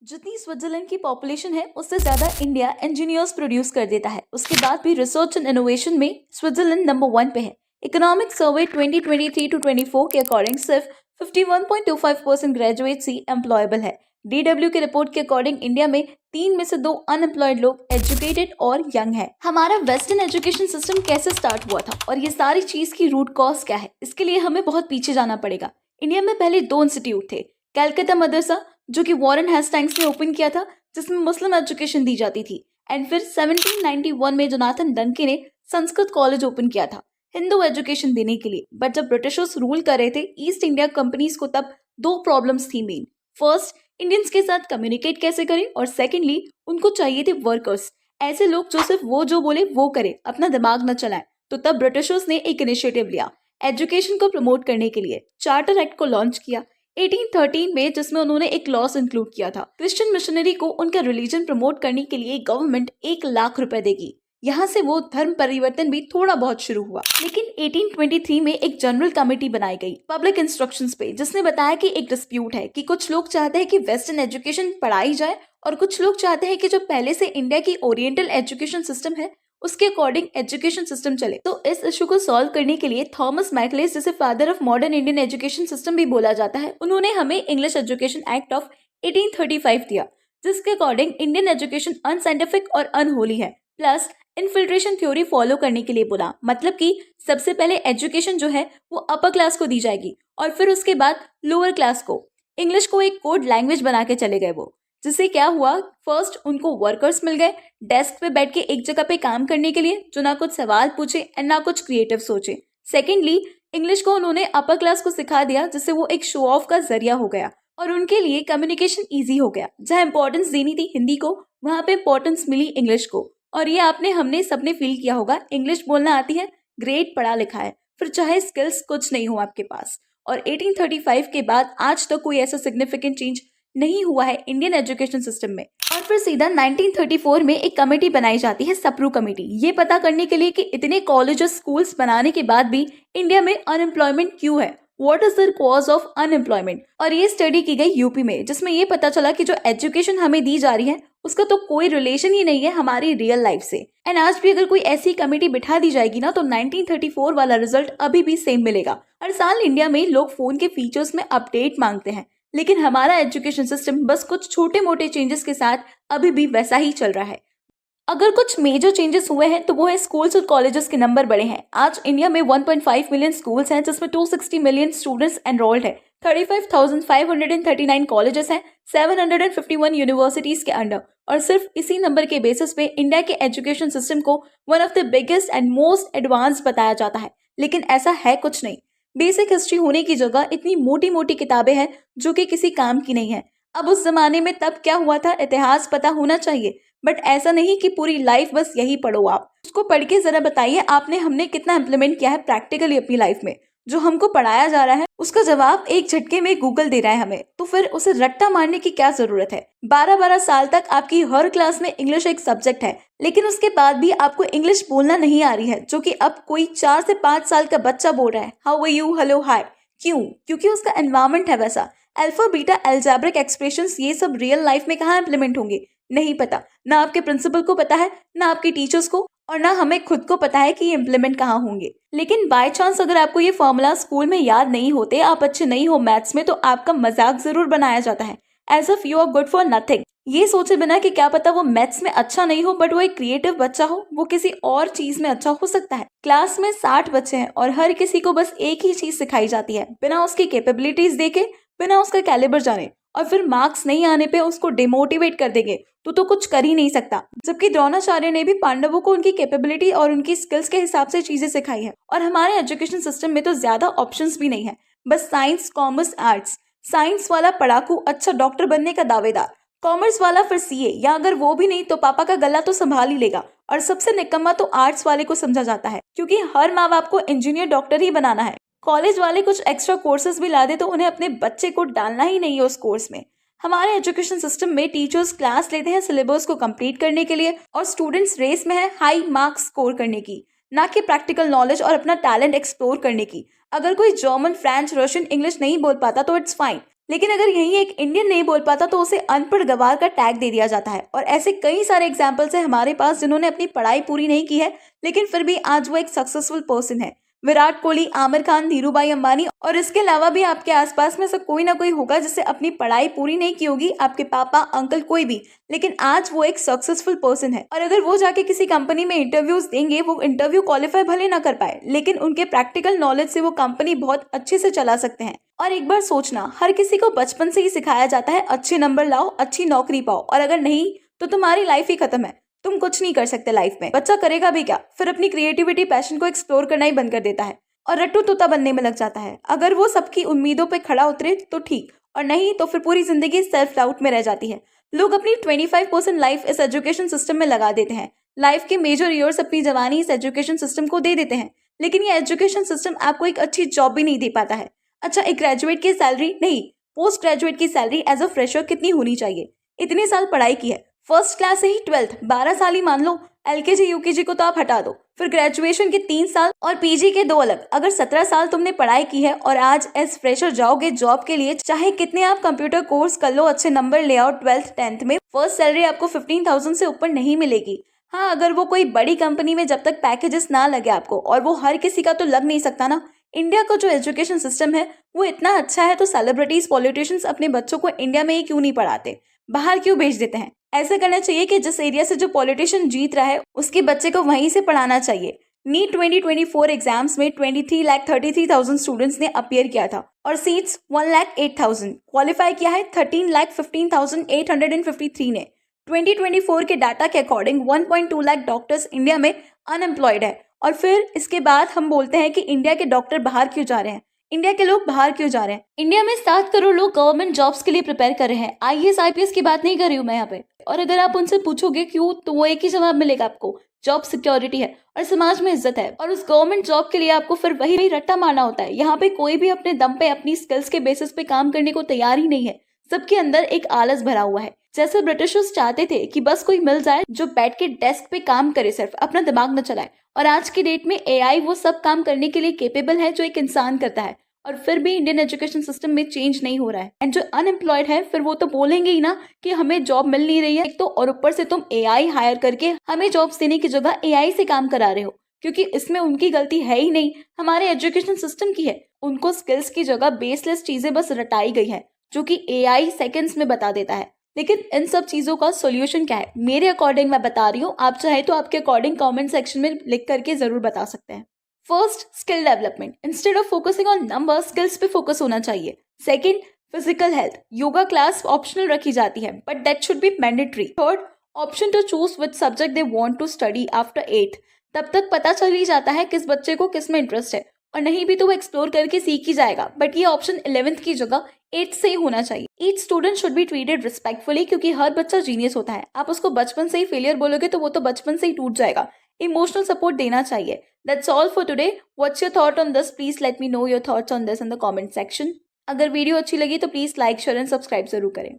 जितनी स्विट्जरलैंड की पॉपुलेशन है उससे ज्यादा इंडिया इंजीनियर्स प्रोड्यूस कर देता है। उसके बाद भी रिसर्च एंड इनोवेशन में स्विट्जरलैंड नंबर 1 पे है। इकोनॉमिक सर्वे 2023 टू 24 के अकॉर्डिंग सिर्फ 51.25% ग्रेजुएट्स ही एम्प्लॉयबल है। DW के रिपोर्ट के अकॉर्डिंग इंडिया में 3 में से 2 अनएम्प्लॉयड लोग एजुकेटेड और यंग है। हमारा वेस्टर्न एजुकेशन सिस्टम कैसे स्टार्ट हुआ था और ये सारी चीज की रूट कॉज क्या है, इसके लिए हमें बहुत पीछे जाना पड़ेगा। इंडिया में पहले 2 इंस्टीट्यूट थे। कैलकाटा मदरसा जो कि वॉरेन हेस्टिंग्स ने ओपन किया था, जिसमें मुस्लिम एजुकेशन दी जाती थी, एंड फिर 1791 में जोनाथन डंके ने संस्कृत कॉलेज ओपन किया था हिंदू एजुकेशन देने के लिए। बट जब ब्रिटिशर्स रूल कर रहे थे ईस्ट इंडिया कंपनीज को, तब 2 प्रॉब्लम्स थी मेन। फर्स्ट, इंडियंस के साथ कम्युनिकेट कैसे करें, और सेकेंडली उनको चाहिए थे वर्कर्स, ऐसे लोग जो सिर्फ वो जो बोले वो करे, अपना दिमाग न चलाएं। तो तब ब्रिटिशर्स ने एक इनिशिएटिव लिया एजुकेशन को प्रमोट करने के लिए। चार्टर एक्ट को लॉन्च किया 1813 में, जिसमें उन्होंने एक लॉस इंक्लूड किया था। क्रिश्चियन मिशनरी को उनका रिलीजन प्रमोट करने के लिए गवर्नमेंट 1 लाख रुपए देगी। यहाँ से वो धर्म परिवर्तन भी थोड़ा बहुत शुरू हुआ। लेकिन 1823 में एक जनरल कमेटी बनाई गई पब्लिक इंस्ट्रक्शंस पे, जिसने बताया कि एक डिस्प्यूट है कि कुछ लोग चाहते हैं कि वेस्टर्न एजुकेशन पढ़ाई जाए और कुछ लोग चाहते हैं कि जो पहले से इंडिया की ओरिएंटल एजुकेशन सिस्टम है उसके अकॉर्डिंग एजुकेशन सिस्टम चले। तो इस इशू को सॉल्व करने के लिए थॉमस मैकलेस, जिसे father of modern Indian education system भी बोला जाता है, उन्होंने हमें इंग्लिश एजुकेशन एक्ट ऑफ 1835 दिया, जिसके अकॉर्डिंग इंडियन एजुकेशन अनसाइंटिफिक और अनहोली है। प्लस इनफिल्ट्रेशन थ्योरी फॉलो करने के लिए बोला, मतलब कि सबसे पहले एजुकेशन जो है वो अपर क्लास को दी जाएगी और फिर उसके बाद लोअर क्लास को। इंग्लिश को एक कोड लैंग्वेज बना के चले गए वो, जिससे क्या हुआ, फर्स्ट उनको वर्कर्स मिल गए डेस्क पे बैठ के एक जगह पे काम करने के लिए, जो ना कुछ सवाल पूछे एंड ना कुछ क्रिएटिव सोचे। सेकेंडली, इंग्लिश को उन्होंने अपर क्लास को सिखा दिया, जिससे वो एक शो ऑफ का जरिया हो गया और उनके लिए कम्युनिकेशन ईजी हो गया। जहाँ इंपॉर्टेंस देनी थी हिंदी को, वहां पे इंपॉर्टेंस मिली इंग्लिश को। और ये हमने सबने फील किया होगा, इंग्लिश बोलना आती है, ग्रेट, पढ़ा लिखा है, फिर चाहे स्किल्स कुछ नहीं हो आपके पास। और 1835 के बाद आज तक कोई ऐसा सिग्निफिकेंट चेंज नहीं हुआ है इंडियन एजुकेशन सिस्टम में। और फिर सीधा 1934 में एक कमेटी बनाई जाती है, सप्रू कमेटी, ये पता करने के लिए कि इतने कॉलेजेस स्कूल्स बनाने के बाद भी इंडिया में अनएम्प्लॉयमेंट क्यों है, what is the cause of unemployment. और ये स्टडी की गई यूपी में, जिसमें ये पता चला कि जो एजुकेशन हमें दी जा रही है उसका तो कोई रिलेशन ही नहीं है हमारी रियल लाइफ से। एंड आज भी अगर कोई ऐसी कमेटी बिठा दी जाएगी ना, तो 1934 वाला रिजल्ट अभी भी सेम मिलेगा। हर साल इंडिया में लोग फोन के फीचर्स में अपडेट मांगते हैं, लेकिन हमारा एजुकेशन सिस्टम बस कुछ छोटे मोटे चेंजेस के साथ अभी भी वैसा ही चल रहा है। अगर कुछ मेजर चेंजेस हुए हैं तो वो है स्कूल्स और कॉलेजेस के नंबर बढ़े हैं। आज इंडिया में 1.5 मिलियन स्कूल्स हैं, जिसमें 260 मिलियन स्टूडेंट्स एनरोल्ड है, 35,539 कॉलेजेस हैं, 751 यूनिवर्सिटीज के अंडर। और सिर्फ इसी नंबर के बेसिस पे इंडिया के एजुकेशन सिस्टम को one of the biggest and most advance बताया जाता है, लेकिन ऐसा है कुछ नहीं। बेसिक हिस्ट्री होने की जगह इतनी मोटी मोटी किताबें हैं जो कि किसी काम की नहीं है। अब उस जमाने में तब क्या हुआ था इतिहास पता होना चाहिए, बट ऐसा नहीं कि पूरी लाइफ बस यही पढ़ो। आप उसको पढ़ के जरा बताइए हमने कितना इम्प्लीमेंट किया है प्रैक्टिकली अपनी लाइफ में। जो हमको पढ़ाया जा रहा है उसका जवाब एक झटके में गूगल दे रहा है हमें, तो फिर उसे रट्टा मारने की क्या जरूरत है। 12-12 साल तक आपकी हर क्लास में इंग्लिश एक सब्जेक्ट है, लेकिन उसके बाद भी आपको इंग्लिश बोलना नहीं आ रही है, जो कि अब कोई 4 से 5 साल का बच्चा बोल रहा है, हाउ आर यू, हेलो, हाय। क्यों? क्योंकि उसका एनवायरमेंट है वैसा। अल्फा बीटा एल्जेब्रिक एक्सप्रेशंस ये सब रियल लाइफ में कहाँ इंप्लीमेंट होंगे, नहीं पता। ना आपके प्रिंसिपल को पता है, ना आपके टीचर्स को, और ना हमें खुद को पता है कि ये इम्प्लीमेंट कहाँ होंगे। लेकिन बाय चांस अगर आपको ये फॉर्मूला स्कूल में याद नहीं होते, आप अच्छे नहीं हो मैथ्स में, तो आपका मजाक जरूर बनाया जाता है, as if you are good for nothing. ये सोचे बिना कि क्या पता वो मैथ्स में अच्छा नहीं हो, बट वो एक क्रिएटिव बच्चा हो, वो किसी और चीज में अच्छा हो सकता है। क्लास में 60 बच्चे हैं और हर किसी को बस एक ही चीज सिखाई जाती है, बिना उसकी कैपेबिलिटीज देखे, बिना उसका कैलिबर जाने, और फिर मार्क्स नहीं आने पे उसको डिमोटिवेट कर देंगे तो कुछ कर ही नहीं सकता। जबकि द्रोणाचार्य ने भी पांडवों को उनकी कैपेबिलिटी और उनकी स्किल्स के हिसाब से चीजें सिखाई है। और हमारे एजुकेशन सिस्टम में तो ज्यादा ऑप्शंस भी नहीं है, बस साइंस, कॉमर्स, आर्ट्स। साइंस वाला पढ़ाकू अच्छा डॉक्टर बनने का दावेदार, कॉमर्स वाला फिर सीए, या अगर वो भी नहीं तो पापा का गला तो संभाल ही लेगा। और सबसे निकम्मा तो आर्ट्स वाले को समझा जाता है, क्योंकि हर माँ बाप को इंजीनियर, डॉक्टर ही बनाना है। कॉलेज वाले कुछ एक्स्ट्रा कोर्सेज भी ला दे तो उन्हें अपने बच्चे को डालना ही नहीं है उस कोर्स में। हमारे एजुकेशन सिस्टम में टीचर्स क्लास लेते हैं सिलेबस को कंप्लीट करने के लिए, और स्टूडेंट्स रेस में है हाई मार्क्स स्कोर करने की, ना कि प्रैक्टिकल नॉलेज और अपना टैलेंट एक्सप्लोर करने की। अगर कोई जर्मन, फ्रेंच, रशियन, इंग्लिश नहीं बोल पाता तो इट्स फाइन, लेकिन अगर यही एक इंडियन नहीं बोल पाता तो उसे अनपढ़ गवार का टैग दे दिया जाता है। और ऐसे कई सारे एग्जाम्पल्स है हमारे पास जिन्होंने अपनी पढ़ाई पूरी नहीं की है लेकिन फिर भी आज वो एक सक्सेसफुल पर्सन है। विराट कोहली, आमिर खान, धीरूभाई अंबानी और इसके अलावा भी आपके आसपास में से कोई ना कोई होगा जिससे अपनी पढ़ाई पूरी नहीं की होगी, आपके पापा, अंकल, कोई भी, लेकिन आज वो एक सक्सेसफुल पर्सन है। और अगर वो जाके किसी कंपनी में इंटरव्यूज देंगे, वो इंटरव्यू क्वालिफाई भले ना कर पाए लेकिन उनके प्रैक्टिकल नॉलेज से वो कंपनी बहुत अच्छे से चला सकते हैं। और एक बार सोचना, हर किसी को बचपन से ही सिखाया जाता है अच्छे नंबर लाओ, अच्छी नौकरी पाओ, और अगर नहीं तो तुम्हारी लाइफ ही खत्म है, तुम कुछ नहीं कर सकते लाइफ में। बच्चा करेगा भी क्या, फिर अपनी क्रिएटिविटी, पैशन को एक्सप्लोर करना ही बंद कर देता है और रट्टू तोता बनने में लग जाता है। अगर वो सबकी उम्मीदों पे खड़ा उतरे तो ठीक, और नहीं तो फिर पूरी जिंदगी सेल्फ डाउट में रह जाती है। लोग अपनी 25% लाइफ इस एजुकेशन सिस्टम में लगा देते हैं। लाइफ के मेजर ईयर्स अपनी जवानी इस एजुकेशन सिस्टम को दे देते हैं, लेकिन ये एजुकेशन सिस्टम आपको एक अच्छी जॉब भी नहीं दे पाता है। अच्छा, एक ग्रेजुएट की सैलरी नहीं, पोस्ट ग्रेजुएट की सैलरी एज अ फ्रेशर कितनी होनी चाहिए? इतने साल पढ़ाई की है, फर्स्ट क्लास से ही 12th 12 साल ही मान लो, एलकेजी यूकेजी को तो आप हटा दो, फिर ग्रेजुएशन के 3 साल और पीजी के 2 अलग। अगर 17 साल तुमने पढ़ाई की है और आज एज फ्रेशर जाओगे जॉब के लिए, चाहे कितने आप कंप्यूटर कोर्स कर लो, अच्छे नंबर ले आओ 12th 10th में, फर्स्ट सैलरी आपको 15,000 से ऊपर नहीं मिलेगी। हाँ, अगर वो कोई बड़ी कंपनी में जब तक पैकेजेस ना लगे आपको, और वो हर किसी का तो लग नहीं सकता ना। इंडिया का जो एजुकेशन सिस्टम है वो इतना अच्छा है तो सेलिब्रिटीज, पॉलिटिशियंस अपने बच्चों को इंडिया में ही क्यों नहीं पढ़ाते, बाहर क्यों भेज देते हैं? ऐसा करना चाहिए कि जिस एरिया से जो पॉलिटिशियन जीत रहा है उसके बच्चे को वहीं से पढ़ाना चाहिए। नीट 2024 एग्जाम्स में 23,33,000 स्टूडेंट्स ने अपियर किया था और सीट्स 1,08,000, क्वालिफाई किया है 13,15,853 ने। 2024 के डाटा के अकॉर्डिंग 1.2 लाख डॉक्टर्स इंडिया में अनएम्प्लॉयड है। और फिर इसके बाद हम बोलते हैं कि इंडिया के डॉक्टर बाहर क्यों जा रहे हैं, इंडिया के लोग बाहर क्यों जा रहे हैं? इंडिया में 7 करोड़ लोग गवर्नमेंट जॉब्स के लिए प्रिपेयर कर रहे हैं। आईएएस आईपीएस की बात नहीं कर रही हूँ मैं यहाँ पे। और अगर आप उनसे पूछोगे क्यों, तो वो एक ही जवाब मिलेगा आपको, जॉब सिक्योरिटी है और समाज में इज्जत है। और उस गवर्नमेंट जॉब के लिए आपको फिर वही रट्टा मारना होता है। यहाँ पे कोई भी अपने दम पे, अपनी स्किल्स के बेसिस पे काम करने को तैयार ही नहीं है। सबके अंदर एक आलस भरा हुआ है। जैसे ब्रिटिशर्स चाहते थे कि बस कोई मिल जाए जो बैठ के डेस्क पे काम करे, सिर्फ अपना दिमाग न चलाए। और आज की डेट में एआई वो सब काम करने के लिए केपेबल है जो एक इंसान करता है। और फिर भी इंडियन एजुकेशन सिस्टम में चेंज नहीं हो रहा है। एंड जो अनएम्प्लॉयड है फिर वो तो बोलेंगे ही ना कि हमें जॉब मिल नहीं रही है, एक तो, और ऊपर से तुम एआई हायर करके हमें जॉब्स देने की जगह एआई से काम करा रहे हो, क्योंकि इसमें उनकी गलती है ही नहीं, हमारे एजुकेशन सिस्टम की है। उनको स्किल्स की जगह बेसलेस चीजें बस रटाई गई है जो कि एआई सेकंड्स में बता देता है। लेकिन इन सब चीजों का सॉल्यूशन क्या है, मेरे अकॉर्डिंग मैं बता रही हूँ, आप चाहे तो आपके अकॉर्डिंग कमेंट सेक्शन में लिख करके जरूर बता सकते हैं। First, skill development. Instead of focusing on number, skills पे फोकस होना चाहिए। Second, physical health. Yoga class optional रखी जाती है but that should be mandatory. Third, option to choose which subject they want to study after 8th। तब तक पता चल ही जाता है किस बच्चे को किस में इंटरेस्ट है, और नहीं भी तो वो एक्सप्लोर करके सीख ही जाएगा। बट ये ऑप्शन 11th की जगह 8th से ही होना चाहिए। Each student should be treated respectfully, क्योंकि हर बच्चा जीनियस होता है। आप उसको बचपन से ही फेलियर बोलोगे तो वो तो बचपन से ही टूट जाएगा। इमोशनल सपोर्ट देना चाहिए। That's all for today. What's your thought on this? Please let me know your thoughts on this in the comment section. अगर वीडियो अच्छी लगी तो please like, share and subscribe जरूर करें।